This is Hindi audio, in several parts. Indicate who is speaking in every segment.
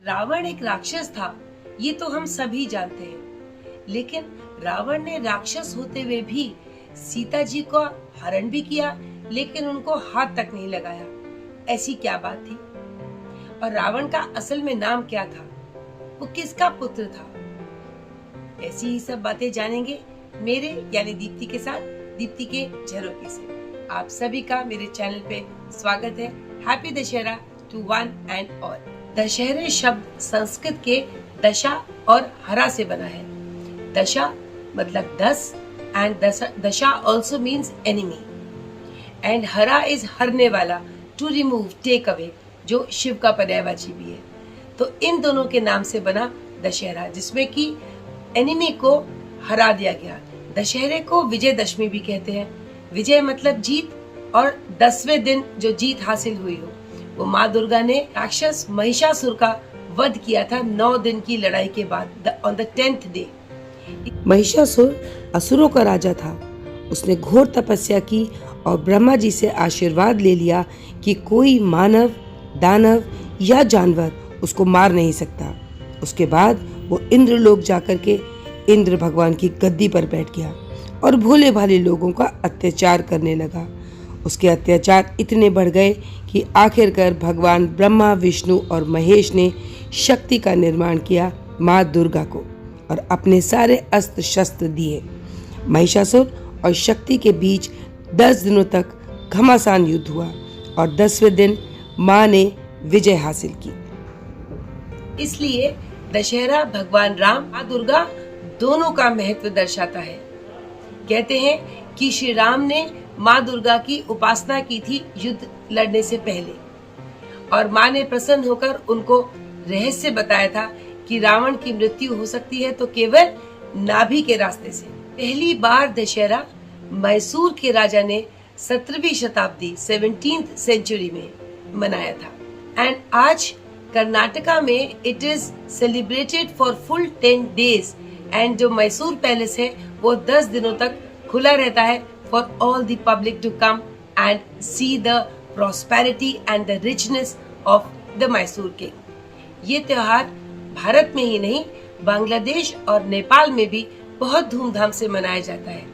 Speaker 1: रावण एक राक्षस था, ये तो हम सभी जानते हैं। लेकिन रावण ने राक्षस होते हुए भी सीता जी का हरण भी किया, लेकिन उनको हाथ तक नहीं लगाया। ऐसी क्या बात थी? और रावण का असल में नाम क्या था? वो किसका पुत्र था? ऐसी ही सब बातें जानेंगे मेरे यानी दीप्ति के साथ, दीप्ति के झरोखे से। आप सभी का मेरे चैनल पे स्वागत है। Happy Dussehra to one and all. दशहरे शब्द संस्कृत के दशा और हरा से बना है। दशा मतलब 10 एंड दशा ऑल्सो मीन्स एनिमी एंड हरा इज हरने वाला, टू रिमूव, टेक अवे, जो शिव का पर्यायवाची भी है। तो इन दोनों के नाम से बना दशहरा, जिसमें कि एनिमी को हरा दिया गया। दशहरे को विजयदशमी भी कहते हैं। विजय मतलब जीत, और 10वें दिन जो जीत हासिल हुई हो, वो माँ दुर्गा ने राक्षस महिषासुर का वध किया था 9 दिन की लड़ाई के बाद, on the 10th day.
Speaker 2: Mahishasura असुरों का राजा था। उसने घोर तपस्या की और ब्रह्मा जी से आशीर्वाद ले लिया कि कोई मानव, दानव या जानवर उसको मार नहीं सकता। उसके बाद वो इंद्रलोक जाकर के इंद्र भगवान की गद्दी पर बैठ गया और भोले भाले लोगों का अत्याचार करने लगा। उसके अत्याचार इतने बढ़ गए कि आखिरकार भगवान ब्रह्मा, विष्णु और महेश ने शक्ति का निर्माण किया, माँ दुर्गा को, और अपने सारे अस्त्र शस्त्र दिए। महिषासुर और शक्ति के बीच 10 दिनों तक घमासान युद्ध हुआ और 10वें दिन माँ ने विजय हासिल की।
Speaker 1: इसलिए दशहरा भगवान राम, माँ दुर्गा दोनों का महत्व दर्शाता है। कहते हैं कि श्री राम ने माँ दुर्गा की उपासना की थी युद्ध लड़ने से पहले, और माँ ने प्रसन्न होकर उनको रहस्य बताया था कि रावण की मृत्यु हो सकती है तो केवल नाभि के रास्ते से। पहली बार दशहरा मैसूर के राजा ने 17वीं शताब्दी 17th सेंचुरी में मनाया था। एंड आज कर्नाटका में it is celebrated for full 10 days। And जो मैसूर पैलेस है वो 10 दिनों तक खुला रहता है for all the public to come and see the prosperity and the richness of the Mysore king. ये त्योहार भारत में ही नहीं, बांग्लादेश और नेपाल में भी बहुत धूमधाम से मनाया जाता है,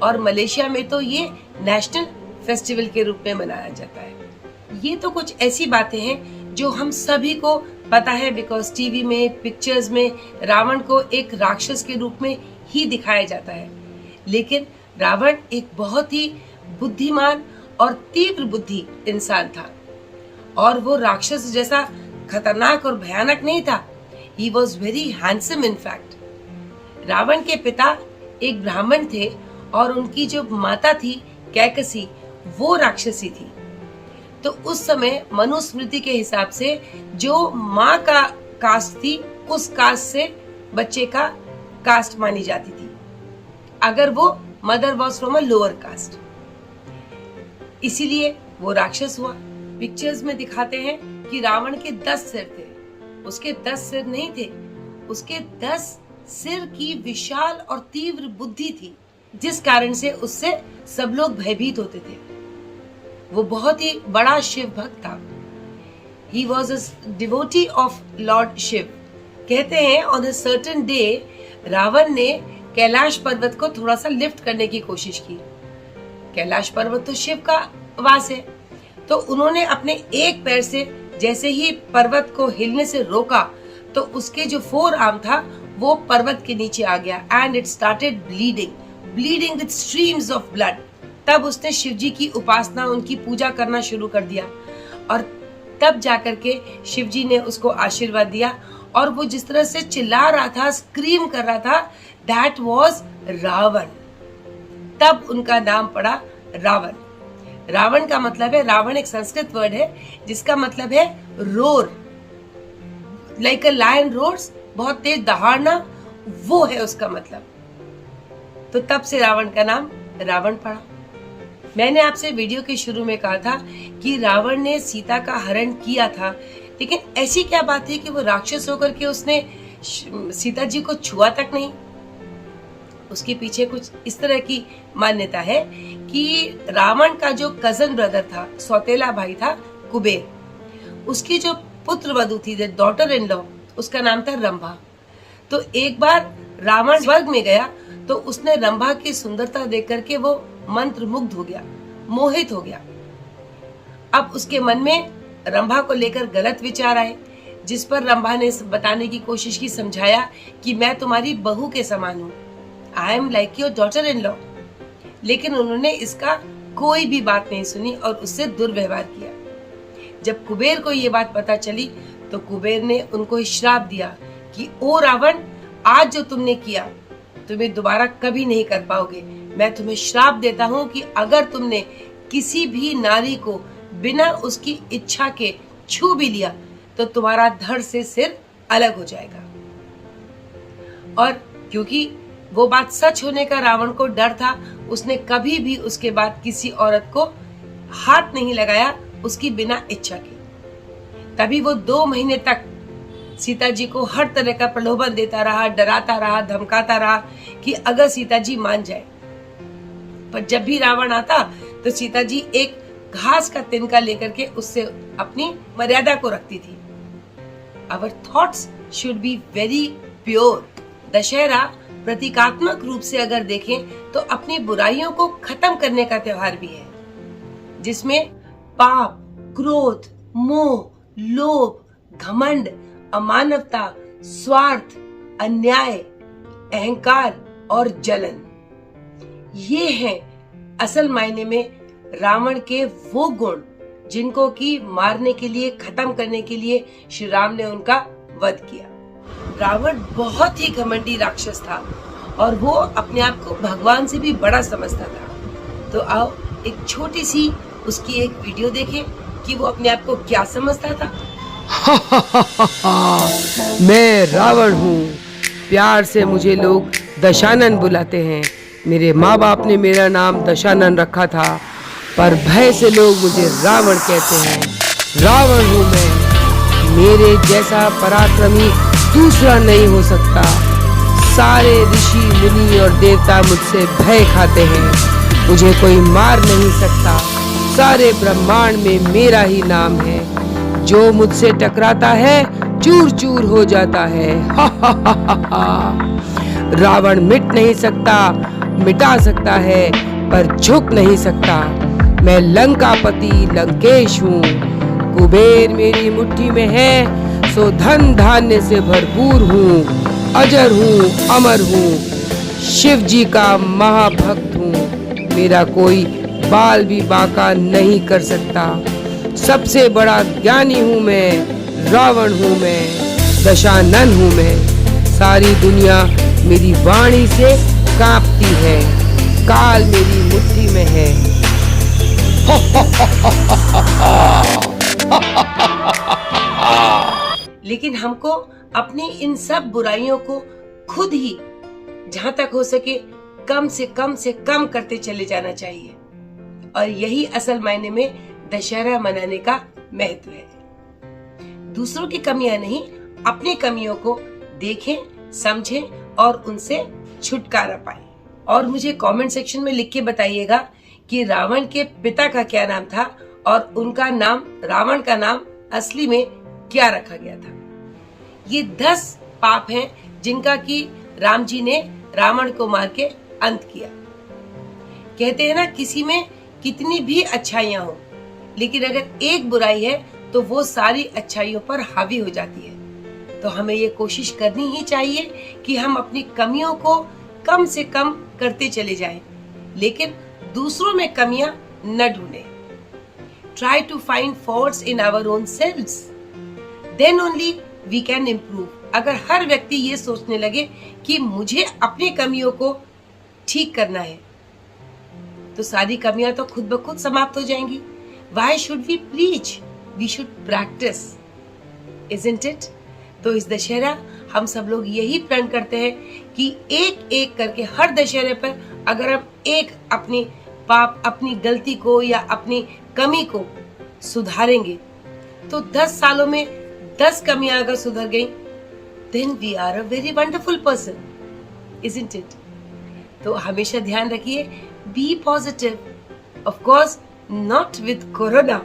Speaker 1: और मलेशिया में तो ये नेशनल फेस्टिवल के रूप में मनाया जाता है। ये तो कुछ ऐसी बातें हैं जो हम सभी को पता है, बिकॉज टीवी में, पिक्चर्स में रावण को एक राक्षस के रूप में ही दिखाया जाता है। लेकिन रावण एक बहुत ही बुद्धिमान और तीव्र बुद्धि इंसान था, और वो राक्षस जैसा खतरनाक और भयानक नहीं था। He was very handsome in fact। Ravan के पिता एक ब्राह्मण थे और उनकी जो माता थी कैकसी, वो राक्षसी थी। तो उस समय मनुस्मृति के हिसाब से जो माँ का कास्ट थी, उस कास्ट से बच्चे का कास्ट मानी जाती थी, अगर वो mother was from a lower caste. इसीलिए वो राक्षस हुआ। पिक्चर्स में दिखाते हैं कि रावण के 10 सिर थे। उसके 10 सिर नहीं थे, उसके 10 सिर की विशाल और तीव्र बुद्धि थी, जिस कारण से उससे सब लोग भयभीत होते थे। वो बहुत ही बड़ा शिव भक्त था। He was a devotee of Lord Shiv. कहते हैं on a certain day Ravan ने कैलाश पर्वत को थोड़ा सा लिफ्ट करने की कोशिश की। कैलाश पर्वत तो शिव का वास है, तो उन्होंने अपने एक पैर से जैसे ही पर्वत को हिलने से रोका, तो उसके जो 4 आर्म था वो पर्वत के नीचे आ गया, and it started bleeding with streams of blood. तब उसने शिव जी की उपासना, उनकी पूजा करना शुरू कर दिया, और तब जाकर के शिव जी ने उसको आशीर्वाद दिया। और वो जिस तरह से चिल्ला रहा था, स्क्रीम कर रहा था, दैट वाज रावण। तब उनका नाम पड़ा रावण। रावण का मतलब है, रावण एक संस्कृत वर्ड है जिसका मतलब है roar, like a lion roars, बहुत तेज दहाड़ना, वो है उसका मतलब। तो तब से रावण का नाम रावण पड़ा। मैंने आपसे वीडियो के शुरू में कहा था कि रावण ने सीता का हरण किया था, लेकिन ऐसी क्या बात है कि वो राक्षस होकर के उसने सीता जी को छुआ तक नहीं। उसके पीछे कुछ इस तरह की मान्यता है कि रावण का जो कजन ब्रदर था, सौतेला भाई था कुबेर, उसकी जो पुत्र वधू थी, डॉटर इन लॉ, उसका नाम था रंभा। तो एक बार रावण स्वर्ग में गया तो उसने रंभा की सुंदरता देख करके वो मंत्रमुग्ध हो गया, मोहित हो गया। अब उसके मन में रंभा को लेकर गलत विचार आए, जिस पर रंभा ने बताने की कोशिश की, समझाया कि मैं तुम्हारी बहू के समान हूँ, I am like your daughter in law. लेकिन उन्होंने इसका कोई भी बात नहीं सुनी और उससे दुर्व्यवहार किया। जब कुबेर को ये बात पता चली तो कुबेर ने उनको श्राप दिया कि ओ रावण, आज जो तुमने किया तुम्हें दोबारा कभी नहीं कर पाओगे। मैं तुम्हें श्राप देता हूँ कि अगर तुमने किसी भी नारी को बिना उसकी इच्छा के छू भी लिया तो तुम्हारा धड़ से सिर अलग हो जाएगा। और क्योंकि वो बात सच होने का रावण को डर था, उसने कभी भी उसके बाद किसी औरत को हाथ नहीं लगाया उसकी बिना इच्छा के। तभी वो 2 महीने तक सीता जी को हर तरह का प्रलोभन देता रहा, डराता रहा, धमकाता रहा कि अगर सीता जी मान जाए। पर जब भी रावण आता तो सीता जी एक घास का तिनका लेकर के उससे अपनी मर्यादा को रखती थी। Our thoughts should be very pure। Dussehra प्रतीकात्मक रूप से अगर देखें तो अपनी बुराइयों को खत्म करने का त्योहार भी है, जिसमें पाप, क्रोध, मोह, लोभ, घमंड, अमानवता, स्वार्थ, अन्याय, अहंकार और जलन, ये हैं असल मायने में रावण के वो गुण जिनको कि मारने के लिए, खत्म करने के लिए श्री राम ने उनका वध किया। रावण बहुत ही घमंडी राक्षस था और वो अपने आप को भगवान से भी बड़ा समझता था। तो आओ एक छोटी सी उसकी एक वीडियो देखें कि वो अपने आप को क्या समझता था।
Speaker 2: मैं रावण हूँ, प्यार से मुझे लोग दशानन बुलाते हैं। मेरे माँ बाप ने मेरा नाम दशानन रखा था, पर भय से लोग मुझे रावण कहते हैं। रावण हूँ मैं, मेरे जैसा पराक्रमी दूसरा नहीं हो सकता। सारे ऋषि, मुनि और देवता मुझसे भय खाते हैं, मुझे कोई मार नहीं सकता। सारे ब्रह्मांड में मेरा ही नाम है, जो मुझसे टकराता है चूर चूर हो जाता है। रावण मिट नहीं सकता, मिटा सकता है पर झुक नहीं सकता। मैं लंकापति लंकेश हूँ, कुबेर मेरी मुट्ठी में है, सो धन धान्य से भरपूर हूँ। अजर हूँ, अमर हूँ, शिव जी का महाभक्त हूँ। मेरा कोई बाल भी बांका नहीं कर सकता। सबसे बड़ा ज्ञानी हूँ मैं, रावण हूँ मैं, दशानन हूँ मैं। सारी दुनिया मेरी वाणी से कांपती है, काल मेरी मुट्ठी में है।
Speaker 1: लेकिन हमको अपनी इन सब बुराइयों को खुद ही जहां तक हो सके कम से कम करते चले जाना चाहिए। और यही असल मायने में दशहरा मनाने का महत्व है। दूसरों की कमियां नहीं, अपनी कमियों को देखें, समझें और उनसे छुटकारा पाएं। और मुझे कमेंट सेक्शन में लिख के बताइएगा कि रावण के पिता का क्या नाम था और उनका नाम, रावण का नाम असली में क्या रखा गया था। ये 10 पाप हैं जिनका कि राम जी ने रावण को मार के अंत किया। कहते हैं ना, किसी में कितनी भी अच्छाइयां हो, लेकिन अगर एक बुराई है तो वो सारी अच्छाइयों पर हावी हो जाती है। तो हमें ये कोशिश करनी ही चाहिए कि हम अपनी कमियों को कम से कम करते चले जाएं, लेकिन दूसरों में कमियां न ढूंढें। Try to find faults in our own selves, then only we can improve। अगर हर व्यक्ति ये सोचने लगे कि मुझे अपनी कमियों को ठीक करना है, तो सारी कमियां तो खुद ब खुद समाप्त हो जाएंगी। Why should we preach? We should practice, isn't it? तो इस दशहरा हम सब लोग यही प्रण करते हैं कि एक एक करके हर दशहरे पर अगर हम एक अपनी पाप, अपनी गलती को या अपनी कमी को सुधारेंगे तो 10 सालों में 10 कमियां अगर सुधर गई, then we are a very wonderful person, isn't it? तो हमेशा ध्यान रखिए, be positive, of course not with corona।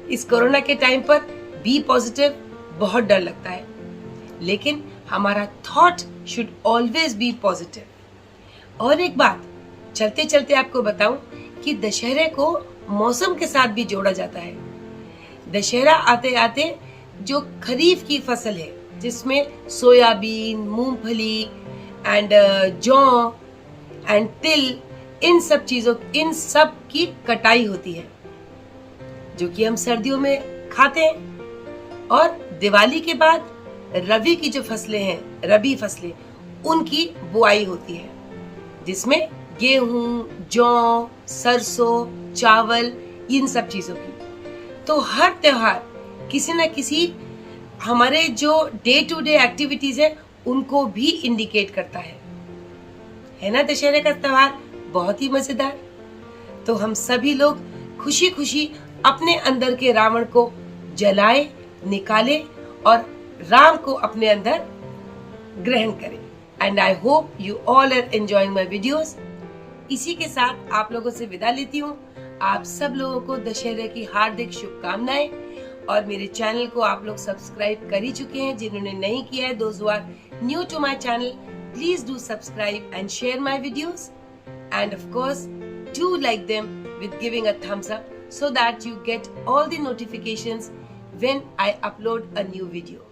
Speaker 1: इस कोरोना के टाइम पर be positive बहुत डर लगता है, लेकिन हमारा thought should always be positive. और एक बात चलते चलते आपको बताऊं कि दशहरे को मौसम के साथ भी जोड़ा जाता है। दशहरा आते आते जो खरीफ की फसल है, जिसमें सोयाबीन, मूंगफली एंड जौ एंड तिल, इन सब की कटाई होती है, जो कि हम सर्दियों में खाते हैं। और दिवाली के बाद रबी की जो फसलें हैं, रबी फसलें, उनकी बुआई होती है, जिसमें गेहूं, जौ, सरसों, चावल, इन सब चीजों की। तो हर त्योहार किसी न किसी हमारे जो डे टू डे एक्टिविटीज है उनको भी इंडिकेट करता है ना। दशहरे का त्योहार बहुत ही मजेदार। तो हम सभी लोग खुशी खुशी अपने अंदर के रावण को जलाए, निकाले और राम को अपने अंदर ग्रहण करें। And I hope you all are enjoying my videos. इसी के साथ आप लोगों से विदा लेती हूँ। आप सब लोगों को दशहरे की हार्दिक शुभकामनाएं। और मेरे चैनल को आप लोग सब्सक्राइब कर ही चुके हैं। जिन्होंने नहीं किया है, those who are new to my channel, please do subscribe and share my videos, and of course do like them with giving a thumbs up so that you get all the notifications when I upload a new video.